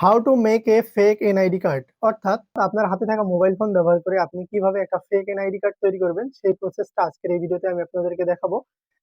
How to make a fake NID card অর্থাৎ আপনার হাতে থাকা মোবাইল ফোন ব্যবহার করে আপনি কিভাবে একটা ফেক এনআইডি কার্ড তৈরি করবেন সেই প্রসেসটা আজকের এই ভিডিওতে আমি আপনাদেরকে দেখাবো।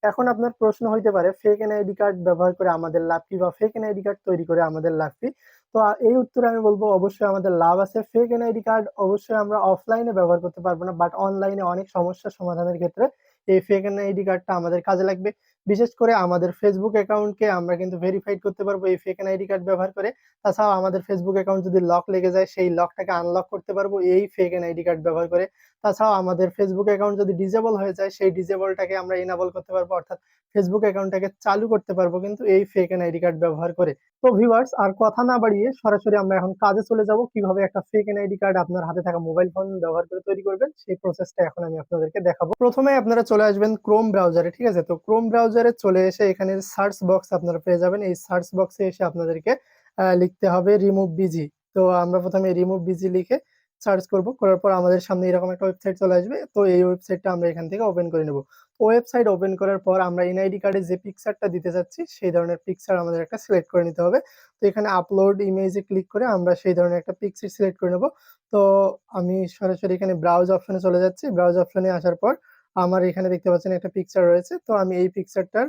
এখন আপনার প্রশ্ন হইতে পারে ফেক এনআইডি কার্ড ব্যবহার করে আমাদের লাভ কি বা ফেক এনআইডি কার্ড তৈরি করে আমাদের লাভ কি। তো এই উত্তরে আমি বলবো অবশ্যই আমাদের লাভ আছে। ফেক এনআইডি কার্ড অবশ্যই আমরা অফলাইনে ব্যবহার করতে পারবো না, বাট অনলাইনে অনেক সমস্যার সমাধানের ক্ষেত্রে এই ফেক এনআইডি কার্ডটা আমাদের কাজে লাগবে। বিশেষ করে আমাদের ফেসবুক অ্যাকাউন্টকে আমরা কিন্তু ভেরিফাইড করতে পারবো এই ফেক এনআইডি কার্ড ব্যবহার করে। তাছাড়াও আমাদের ফেসবুক অ্যাকাউন্ট যদি লক লেগে যায় সেই লকটাকে আনলক করতে পারবো এই ফেক এনআইডি কার্ড ব্যবহার করে। তাছাড়াও আমাদের ফেসবুক অ্যাকাউন্ট যদি ডিজেবল হয়ে যায় সেই ডিজেবলটাকে আমরা ইনেবল করতে পারবো, অর্থাৎ ফেসবুক অ্যাকাউন্টটাকে চালু করতে পারবো কিন্তু এই ফেক এনআইডি কার্ড ব্যবহার করে। তো ভিউয়ার্স, আর কথা না বাড়িয়ে সরাসরি আমরা এখন কাজে চলে যাব, কিভাবে একটা ফেক এনআইডি কার্ড আপনার হাতে থাকা মোবাইল ফোন ব্যবহার করে তৈরি করবেন সেই প্রসেসটা এখন আমি আপনাদেরকে দেখাবো। প্রথমে আপনারা চলে আসবেন ক্রোম ব্রাউজারে, ঠিক আছে? তো ক্রোম ব্রাউজারে চলে এসে এখানে সার্চ বক্স আপনারা পেয়ে যাবেন। এই সার্চ বক্সে এসে আপনাদেরকে লিখতে হবে রিমুভ বিজি। তো আমরা প্রথমে রিমুভ বিজি লিখে সার্চ করব, করার পর আমাদের সামনে এরকম একটা ওয়েবসাইট চলে আসবে। তো এই ওয়েবসাইটটা আমরা এখান থেকে ওপেন করে নেব। ওয়েবসাইট ওপেন করার পর আমরা এনআইডি কার্ডে যে পিকচারটা দিতে চাচ্ছি সেই ধরনের পিকচার আমাদের একটা সিলেক্ট করে নিতে হবে। তো এখানে আপলোড ইমেজে ক্লিক করে আমরা সেই ধরনের একটা পিকচার সিলেক্ট করে নেব। তো আমি সরাসরি এখানে ব্রাউজ অপশনে চলে যাচ্ছি। ব্রাউজ অপশনে আসার পর আমার এখানে দেখতে পাচ্ছেন একটা পিকচার রয়েছে। তো আমি এই পিকচারটার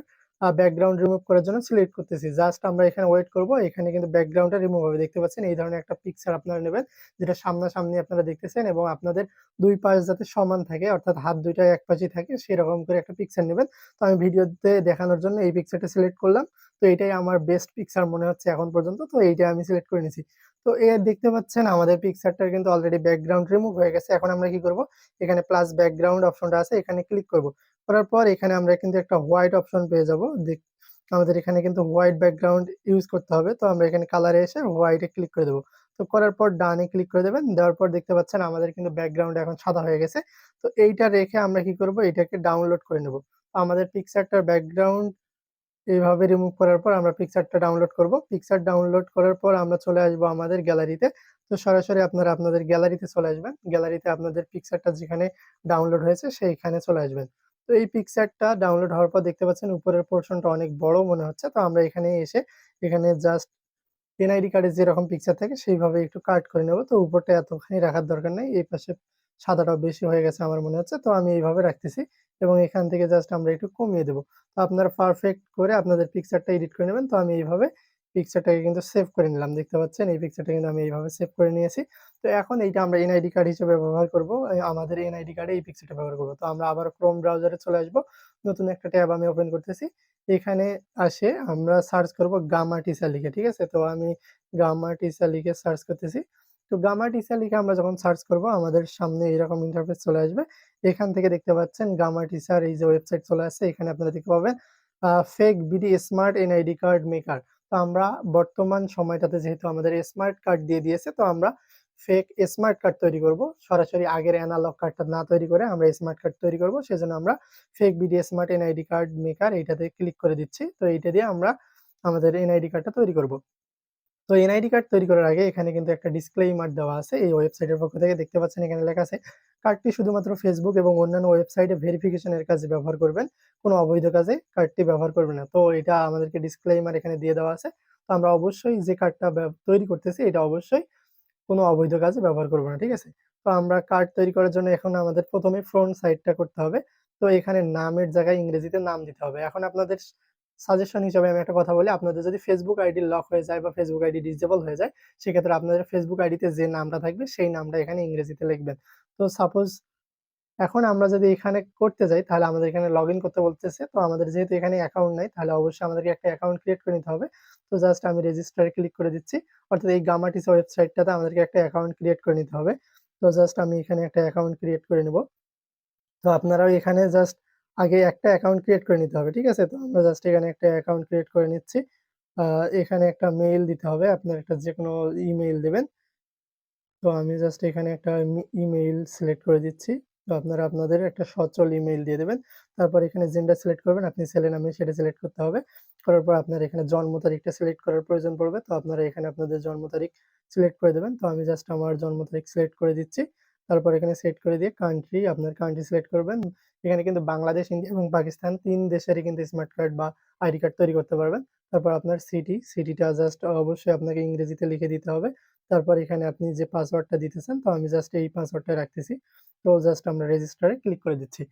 ব্যাকগ্রাউন্ড রিমুভ করার জন্য সিলেক্ট করতেছি। জাস্ট আমরা এখানে ওয়েট করব। এখানে কিন্তু ব্যাকগ্রাউন্ডটা রিমুভ হবে। দেখতে পাচ্ছেন এই ধরনের একটা পিকচার আপনারা নেবেন, যেটা সামনাসামনি আপনারা দেখতেছেন, এবং আপনাদের দুই পাশ যাতে সমান থাকে, অর্থাৎ হাত দুইটা এক পাশে থাকে সেরকম করে একটা পিকচার নেবেন। তো আমি ভিডিওতে দেখানোর জন্য এই পিকচারটা সিলেক্ট করলাম। তো এটাই আমার বেস্ট পিকচার মনে হচ্ছে এখন পর্যন্ত। তো এইটাই আমি সিলেক্ট করে নিয়েছি। তো দেখতে পাচ্ছেন আমাদের পিকচারটার কিন্তু অলরেডি ব্যাকগ্রাউন্ড রিমুভ হয়ে গেছে। এখন আমরা কি করব, এখানে প্লাস ব্যাকগ্রাউন্ড অপশনটা আছে, এখানে ক্লিক করব। করার পর এখানে আমরা কিন্তু একটা হোয়াইট অপশন পেয়ে যাব। আমাদের এখানে কিন্তু হোয়াইট ব্যাকগ্রাউন্ড ইউজ করতে হবে। তো আমরা এখানে কালারে এসে হোয়াইটে ক্লিক করে দেবো। তো করার পর ডানে ক্লিক করে দেবেন। দেওয়ার পর দেখতে পাচ্ছেন আমাদের কিন্তু ব্যাকগ্রাউন্ড এখন সাদা হয়ে গেছে। তো এইটা রেখে আমরা কি করব, এটাকে ডাউনলোড করে নেব। আমাদের পিকচারটার ব্যাকগ্রাউন্ড এইভাবে রিমুভ করার পর আমরা পিকচারটা ডাউনলোড করব। পিকচার ডাউনলোড করার পর আমরা চলে আসবো আমাদের গ্যালারিতে। তো সরাসরি আপনারা আপনাদের গ্যালারিতে চলে আসবেন। গ্যালারিতে আপনাদের পিকচারটা যেখানে ডাউনলোড হয়েছে সেইখানে চলে আসবেন। তো এই পিকচারটা ডাউনলোড হওয়ার পর দেখতে পাচ্ছেন উপরের পোরশনটা অনেক বড় মনে হচ্ছে। তো আমরা এখানে এসে এখানে জাস্ট এনআইডি কার্ডে যেরকম পিকচার থাকে সেইভাবে একটু কাট করে নেব। তো উপরটা এতখানি রাখার দরকার নেই। এই পাশে সাদাটাও বেশি হয়ে গেছে আমার মনে হচ্ছে। তো আমি এইভাবে রাখতেছি এবং এখান থেকে জাস্ট আমরা একটু কমিয়ে দেব। তো আপনারা পারফেক্ট করে আপনাদের পিকচারটা এডিট করে নেবেন। তো আমি এইভাবে পিকচারটাকে কিন্তু সেভ করে নিলাম। দেখতে পাচ্ছেন এই পিকচারটা কিন্তু আমি এইভাবে সেভ করে নিয়েছি। তো এখন এইটা আমরা এনআইডি কার্ড হিসেবে ব্যবহার করব। আমাদের এনআইডি কার্ডে এই পিকচারটা ব্যবহার করব। তো আমরা আবার ক্রোম ব্রাউজারে চলে আসব। নতুন একটা ট্যাব আমি ওপেন করতেছি। এখানে আসে আমরা সার্চ করব গামা টিসা লিখে, ঠিক আছে? তো আমি গামা টিসা লিখে সার্চ করতেছি। তো গামা টিসা লিখে আমরা যখন সার্চ করব আমাদের সামনে এরকম ইন্টারফেস চলে আসবে। এখান থেকে দেখতে পাচ্ছেন গামা টিসার এই যে ওয়েবসাইট চলে আসছে। এখানে আপনারা দেখতে পাবেন fake BD smart NID card maker. তো আমরা বর্তমান সময়টাতে যেহেতু আমাদের স্মার্ট কার্ড দিয়ে দিয়েছে, তো আমরা ফেক স্মার্ট কার্ড তৈরি করব। সরাসরি আগের অ্যানালগ কার্ডটা না তৈরি করে আমরা স্মার্ট কার্ড তৈরি করব। সেজন্য আমরা fake BD smart NID card maker এইটাতে ক্লিক করে দিচ্ছি। তো এইটা দিয়ে আমরা আমাদের এনআইডি কার্ডটা তৈরি করব। তো এনআইডি কার্ড তৈরি করার আগে এখানে কিন্তু একটা ডিসক্লেইমার দেওয়া আছে এই ওয়েবসাইটের পক্ষ থেকে। দেখতে পাচ্ছেন এখানে লেখা আছে, কার্ডটি শুধুমাত্র ফেসবুক এবং অন্যান্য ওয়েবসাইটে ভেরিফিকেশনের কাজে ব্যবহার করবেন, কোনো অবৈধ কাজে কার্ডটি ব্যবহার করবেন না। তো এটা আমাদেরকে ডিসক্লেইমার এখানে দিয়ে দেওয়া আছে। তো আমরা অবশ্যই যে কার্ডটা তৈরি করতেছি এটা অবশ্যই কোনো অবৈধ কাজে ব্যবহার করব না, ঠিক আছে? তো আমরা কার্ড তৈরি করার জন্য এখন আমাদের প্রথমে ফ্রন্ট সাইডটা করতে হবে। তো এখানে নামের জায়গায় ইংরেজিতে নাম দিতে হবে। এখন আপনাদের সাজেশন হিসেবে আমি একটা কথা বলি, আপনাদের যদি ফেসবুক আইডি লক হয়ে যায় বা ফেসবুক আইডি ডিসেবল হয়ে যায়, সেক্ষেত্রে আপনাদের ফেসবুক আইডিতে যে নামটা থাকবে সেই নামটা এখানে ইংরেজিতে লিখবেন। তো সাপোজ এখন আমরা যদি এখানে করতে যাই তাহলে আমাদের এখানে লগইন করতে বলতেছে। তো আমাদের যেহেতু এখানে অ্যাকাউন্ট নাই তাহলে অবশ্যই আমাদেরকে একটা অ্যাকাউন্ট ক্রিয়েট করে নিতে হবে। তো জাস্ট আমি রেজিস্টারে ক্লিক করে দিচ্ছি। অর্থাৎ এই গামাটিসা ওয়েবসাইটটাতে আমাদেরকে একটা অ্যাকাউন্ট ক্রিয়েট করে নিতে হবে। তো জাস্ট আমি এখানে একটা অ্যাকাউন্ট ক্রিয়েট করে নেব। তো আপনারাও এখানে জাস্ট আগে একটা অ্যাকাউন্ট ক্রিয়েট করে নিতে হবে, ঠিক আছে? তো আমরা জাস্ট এখানে একটা অ্যাকাউন্ট ক্রিয়েট করে নিচ্ছি। আ এখানে একটা মেইল দিতে হবে। আপনার একটা যেকোনো ইমেইল দিবেন। তো আমি জাস্ট এখানে একটা ইমেইল সিলেক্ট করে দিচ্ছি। তো আপনারা আপনাদের একটা সচল ইমেইল দিয়ে দেবেন। তারপর এখানে জেন্ডার সিলেক্ট করবেন। আপনি ছেলে না মেয়ে সেটা সিলেক্ট করতে হবে। করার পর আপনার এখানে জন্ম তারিখটা সিলেক্ট করার প্রয়োজন পড়বে। তো আপনারা এখানে আপনাদের জন্ম তারিখ সিলেক্ট করে দেবেন। তো আমি জাস্ট আমার জন্ম তারিখ সিলেক্ট করে দিচ্ছি। তারপর এখানে সেট করে দিয়ে কান্ট্রি, আপনার কান্ট্রি সিলেক্ট করবেন। এখানে কিন্তু বাংলাদেশ, ইন্ডিয়া এবং পাকিস্তান ৩ দেশেরই কিন্তু স্মার্ট কার্ড বা আইডি কার্ড তৈরি করতে পারবেন। তারপর আপনার সিটিটা জাস্ট অবশ্যই আপনাকে ইংরেজিতে লিখে দিতে হবে। তারপর এখানে আপনি যে পাসওয়ার্ডটা দিতেছেন, তো আমি জাস্ট এই পাসওয়ার্ডটা রাখতেছি। তো জাস্ট আমরা রেজিস্টারে ক্লিক করে দিচ্ছি।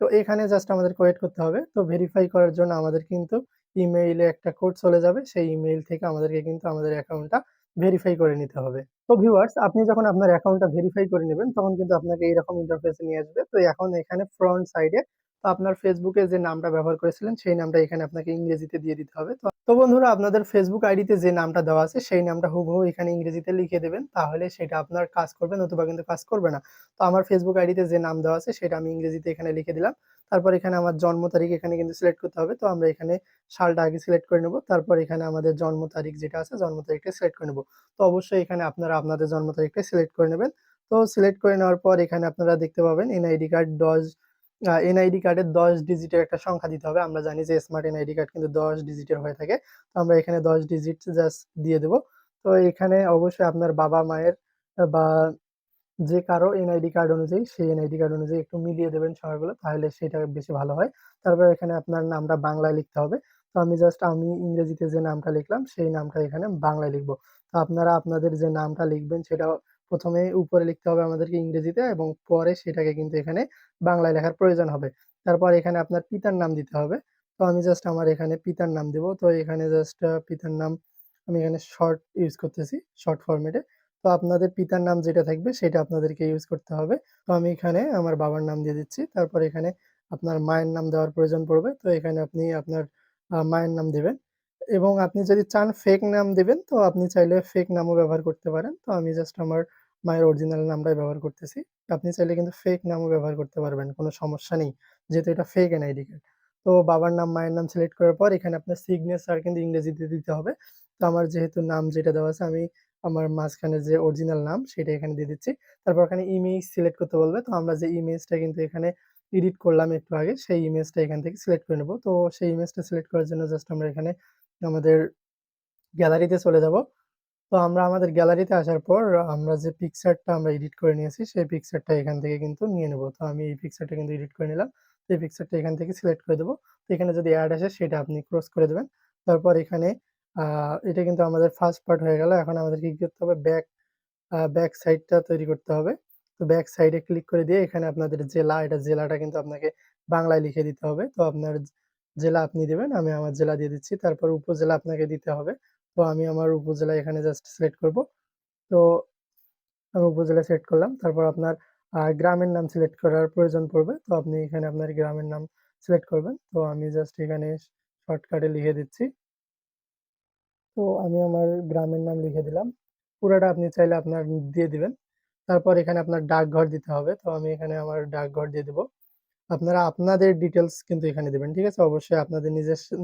তো এখানে জাস্ট আমাদেরকে ওয়েট করতে হবে। তো ভেরিফাই করার জন্য আমাদের কিন্তু ইমেইলে একটা কোড চলে যাবে। সেই ইমেইল থেকে আমাদেরকে কিন্তু আমাদের অ্যাকাউন্টটা ভেরিফাই করে নিতে হবে। তো ভিউয়ার্স, আপনি যখন আপনার অ্যাকাউন্টটা ভেরিফাই করে নেবেন, তখন কিন্তু আপনাকে এইরকম ইন্টারফেসে নিয়ে আসবে। তো এখন এখানে ফ্রন্ট সাইডে তো আপনার ফেসবুকে যে নামটা ব্যবহার করেছিলেন, সেই নামটা এখানে আপনাকে ইংরেজিতে দিয়ে দিতে হবে। তো বন্ধুরা, আপনাদের ফেসবুক আইডিতে যে নামটা দেওয়া আছে, সেই নামটা হুবহু এখানে ইংরেজিতে লিখে দেবেন। তাহলে সেটা আপনার কাজ করবে, নতুবা কিন্তু কাজ করবে না। তো আমার ফেসবুক আইডিতে যে নাম দেওয়া আছে, সেটা আমি ইংরেজিতে এখানে লিখে দিলাম। তারপর এখানে আমার জন্ম তারিখ এখানে কিন্তু সিলেক্ট করতে হবে। তো আমরা এখানে সালটা আগে সিলেক্ট করে নেব। তারপর এখানে আমাদের জন্ম তারিখ যেটা আছে, জন্ম তারিখটা সিলেক্ট করে নেব। তো অবশ্যই এখানে আপনারা আপনাদের জন্ম তারিখটা সিলেক্ট করে নেবেন। তো সিলেক্ট করে নেওয়ার পর এখানে আপনারা দেখতে পাবেন এনআইডি কার্ডের 10 ডিজিটের একটা সংখ্যা দিতে হবে। আমরা জানি যে স্মার্ট এনআইডি কার্ড কিন্তু 10 ডিজিটের হয়ে থাকে। তো আমরা এখানে 10 ডিজিট জাস্ট দিয়ে দেব। তো এখানে অবশ্যই আপনার বাবা-মায়ের বা যে কারো এনআইডি কার্ড অনুযায়ী, সেই এনআইডি কার্ড অনুযায়ী একটু মিলিয়ে দেবেন সংখ্যাগুলো, তাহলে সেটা বেশি ভালো হয়। তারপর এখানে আপনার নামটা বাংলায় লিখতে হবে। তো আমি ইংরেজিতে যে নামটা লিখলাম, সেই নামটা এখানে বাংলায় লিখব। তো আপনারা আপনাদের যে নামটা লিখবেন, সেটা ১ম এ উপরে লিখতে হবে আমাদেরকে ইংরেজিতে, এবং পরে সেটাকে কিন্তু এখানে বাংলায় লেখার প্রয়োজন হবে। তারপর এখানে আপনার পিতার নাম দিতে হবে। তো আমি জাস্ট আমার এখানে পিতার নাম দিব। তো এখানে জাস্ট পিতার নাম আমি এখানে শর্ট ইউজ করতেছি, শর্ট ফরমেটে। তো আপনাদের পিতার নাম যেটা থাকবে, সেটা আপনাদেরকে ইউজ করতে হবে। তো আমি এখানে আমার বাবার নাম দিয়ে দিচ্ছি। তারপর এখানে আপনার মায়ের নাম দেওয়ার প্রয়োজন পড়বে। তো এখানে আপনি আপনার মায়ের নাম দিবেন, এবং আপনি যদি চান ফেক নাম দিবেন, তো আপনি চাইলে ফেক নামও ব্যবহার করতে পারেন। তো আমি জাস্ট আমার মায়ের অরিজিনাল নামটাই ব্যবহার করতেছি। আপনি চাইলে কিন্তু ফেক নামও ব্যবহার করতে পারবেন, কোনো সমস্যা নেই। যেহেতু এটা ফেক এনআইডি কার্ড। তো বাবার নাম, মায়ের নাম সিলেক্ট করার পর এখানে আপনার সিগনেচার কিন্তু ইংরেজিতে দিতে হবে। তো আমার যেহেতু নাম যেটা দেওয়া আছে, আমি আমার মাঝখানে যে অরিজিনাল নাম, সেটা এখানে দিয়ে দিচ্ছি। তারপর এখানে ইমেজ সিলেক্ট করতে বলবে। তো আমরা যে ইমেজটা কিন্তু এখানে এডিট করলাম একটু আগে, সেই ইমেজটা এখান থেকে সিলেক্ট করে নেব। তো সেই ইমেজটা সিলেক্ট করার জন্য জাস্ট আমরা এখানে আমাদের গ্যালারিতে চলে যাব। তো আমরা আমাদের গ্যালারিতে আসার পর আমরা যে পিকচারটা আমরা এডিট করে নিয়েছি, সেই পিকচারটা এখান থেকে কিন্তু নিয়ে নেব। তো আমি এই পিকচারটা কিন্তু এডিট করে নিলাম। তো এই পিকচারটা এখান থেকে সিলেক্ট করে দেব। তো এখানে যদি অ্যাড আসে, সেটা আপনি ক্রস করে দেবেন। তারপর এখানে আ এটা কিন্তু আমাদের ফার্স্ট পার্ট হয়ে গেল। এখন আমাদেরকে কি করতে হবে? ব্যাক সাইডটা তৈরি করতে হবে। তো ব্যাক সাইডে ক্লিক করে দিয়ে এখানে আপনাদের জেলা, এটা জেলাটা কিন্তু আপনাকে বাংলায় লিখে দিতে হবে। তো আপনার জেলা আপনি দিবেন। আমি আমার জেলা দিয়ে দিচ্ছি। তারপর উপজেলা আপনাকে দিতে হবে। তো আমি আমার উপজেলা এখানে জাস্ট সিলেক্ট করব। তো আমি উপজেলা সিলেক্ট করলাম। তারপর আপনার গ্রামের নাম সিলেক্ট করার প্রয়োজন পড়বে। তো আপনি এখানে আপনার গ্রামের নাম সিলেক্ট করবেন। তো আমি জাস্ট এখানে শর্টকাটে লিখে দিচ্ছি। তো আমি আমার গ্রামের নাম লিখে দিলাম। পুরাটা আপনি চাইলে আপনার দিয়ে দিবেন। তারপর এখানে আপনার ডাকঘর দিতে হবে। তো আমি এখানে আমার ডাকঘর দিয়ে দেব। আপনারা আপনাদের ডিটেইলস কিন্তু এখানে দিবেন। ঠিক আছে? অবশ্যই আপনাদের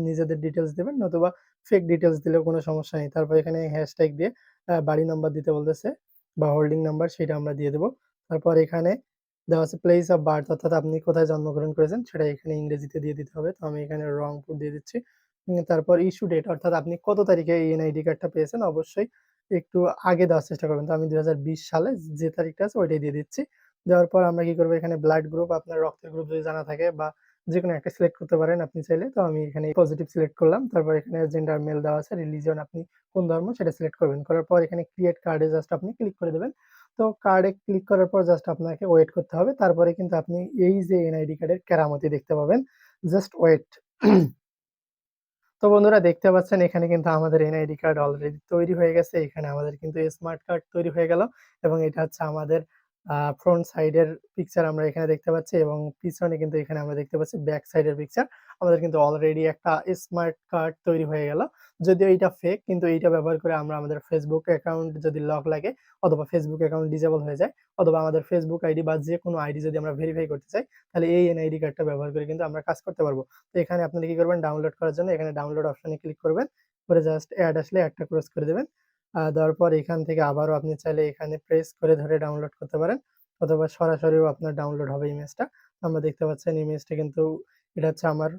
নিজেদের ডিটেইলস দিবেন, নতুবা ফেক ডিটেইলস দিলেও কোনো সমস্যা নেই। তারপর এখানে হ্যাশট্যাগ দিয়ে বাড়ি নাম্বার দিতে বলতেছে, বা হোল্ডিং নাম্বার, সেটা আমরা দিয়ে দেব। তারপর এখানে দেওয়া আছে প্লেস অফ বার্থ, অর্থাৎ আপনি কোথায় জন্মগ্রহণ করেছেন, সেটা এখানে ইংরেজিতে দিয়ে দিতে হবে। তো আমি এখানে রংপুর দিয়ে দিচ্ছি। তারপর ইস্যু ডেট, অর্থাৎ আপনি কত তারিখে এই এনআইডি কার্ডটা পেয়েছেন, অবশ্যই একটু আগে দেওয়ার চেষ্টা করবেন। তো আমি ২০২০ সালে যে তারিখটা আছে, ওইটাই দিয়ে দিচ্ছি। দেওয়ার পর আমরা কি করব? এখানে ব্লাড গ্রুপ, আপনার রক্তের গ্রুপ যদি জানা থাকে, বা যেকোনো একটা সিলেক্ট করতে পারেন আপনি চাইলে। তো আমি এখানে পজিটিভ সিলেক্ট করলাম। তারপর এখানে জেন্ডার মেল দেওয়া আছে, রিলিজিয়ন আপনি কোন ধর্ম, সেটা সিলেক্ট করবেন। করার পর এখানে ক্রিয়েট কার্ডে জাস্ট আপনি ক্লিক করে দেবেন। তো কার্ডে ক্লিক করার পর জাস্ট আপনাকে ওয়েট করতে হবে। তারপরে কিন্তু আপনি এই যে এনআইডি কার্ডের কেরামতি দেখতে পাবেন। Just wait. তো বন্ধুরা, দেখতে পাচ্ছেন এখানে কিন্তু আমাদের এনআইডি কার্ড অলরেডি তৈরি হয়ে গেছে। এখানে আমাদের কিন্তু স্মার্ট কার্ড তৈরি হয়ে গেল, এবং এটা হচ্ছে আমাদের ফ্রন্ট সাইডের পিকচার আমরা এখানে দেখতে পাচ্ছি, এবং পিছনে কিন্তু এখানে আমরা দেখতে পাচ্ছি ব্যাক সাইডের পিকচার। আমাদের কিন্তু অলরেডি একটা স্মার্ট কার্ড তৈরি হয়ে গেল। যদিও এইটা ফেক, কিন্তু এইটা ব্যবহার করে আমরা আমাদের ফেসবুক অ্যাকাউন্ট যদি লক লাগে, অথবা ফেসবুক অ্যাকাউন্ট ডিসেবল হয়ে যায়, অথবা আমাদের ফেসবুক আইডি বা যেকোনো আইডি যদি আমরা ভেরিফাই করতে চাই, তাহলে এই এনআইডি কার্ডটা ব্যবহার করে কিন্তু আমরা কাজ করতে পারব। তো এখানে আপনারা কি করবেন? ডাউনলোড করার জন্য এখানে ডাউনলোড অপশনে ক্লিক করবেন। করে জাস্ট অ্যাড আসলে অ্যাডটা ক্লোজ করে দেবেন। দেওয়ার পর এখান থেকে আবারও আপনি চাইলে এখানে প্রেস করে ধরে ডাউনলোড করতে পারেন, অথবা সরাসরিও আপনার ডাউনলোড হবে ইমেজটা। আমরা দেখতে পাচ্ছেন ইমেজটা কিন্তু এটা হচ্ছে আমার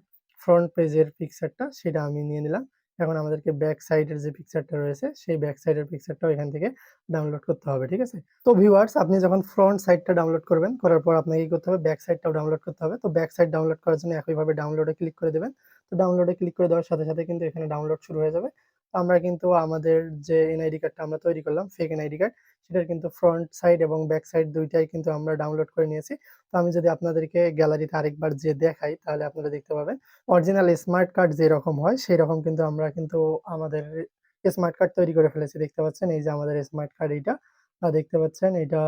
ফ্রন্ট পেজের পিকচারটা, সেটা আমি নিয়ে নিলাম, এখন আমাদেরকে ব্যাক সাইডের যে পিকচারটা রয়েছে, সেই ব্যাক সাইডের পিকচারটাও এখান থেকে ডাউনলোড করতে হবে। ঠিক আছে? তো ভিউয়ার্স, আপনি যখন ফ্রন্ট সাইডটা ডাউনলোড করবেন, করার পর আপনাকে কি করতে হবে? ব্যাক সাইডটাও ডাউনলোড করতে হবে। তো ব্যাক সাইড ডাউনলোড করার জন্য একইভাবে ডাউনলোডে ক্লিক করে দেবেন। তো ডাউনলোডে ক্লিক করে দেওয়ার সাথে, সাথে কিন্তু এখানে ডাউনলোড শুরু হয়ে যাবে। তো আমরা কিন্তু আমাদের যে এনআইডি কার্ডটা আমরা তৈরি করলাম, ফেক এনআইডি কার্ড, সেটার কিন্তু ফ্রন্ট সাইড এবং ব্যাক সাইড ২ টাই কিন্তু আমরা ডাউনলোড করে নিয়েছি। তো আমি যদি আপনাদেরকে গ্যালারিতে আরেকবার যেয়ে দেখাই, তাহলে আপনারা দেখতে পাবেন অরিজিনাল স্মার্ট কার্ড যেরকম হয়, সেরকম কিন্তু আমরা কিন্তু আমাদের স্মার্ট কার্ড তৈরি করে ফেলেছি। দেখতে পাচ্ছেন, এই যে আমাদের স্মার্ট কার্ড এইটা। দেখতে পাচ্ছেন এটা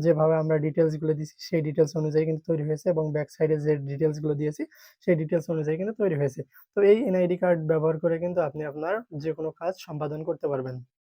যেভাবে আমরা ডিটেইলস গুলো দিছি, সেই ডিটেইলস অনুযায়ী কিন্তু তৈরি হয়েছে এবং ব্যাক সাইডে যে ডিটেইলস গুলো দিয়েছি, সেই ডিটেইলস অনুযায়ী কিন্তু তৈরি হয়েছে। তো এই এনআইডি কার্ড ব্যবহার করে কিন্তু আপনি আপনার যেকোনো কাজ সম্পাদন করতে পারবেন।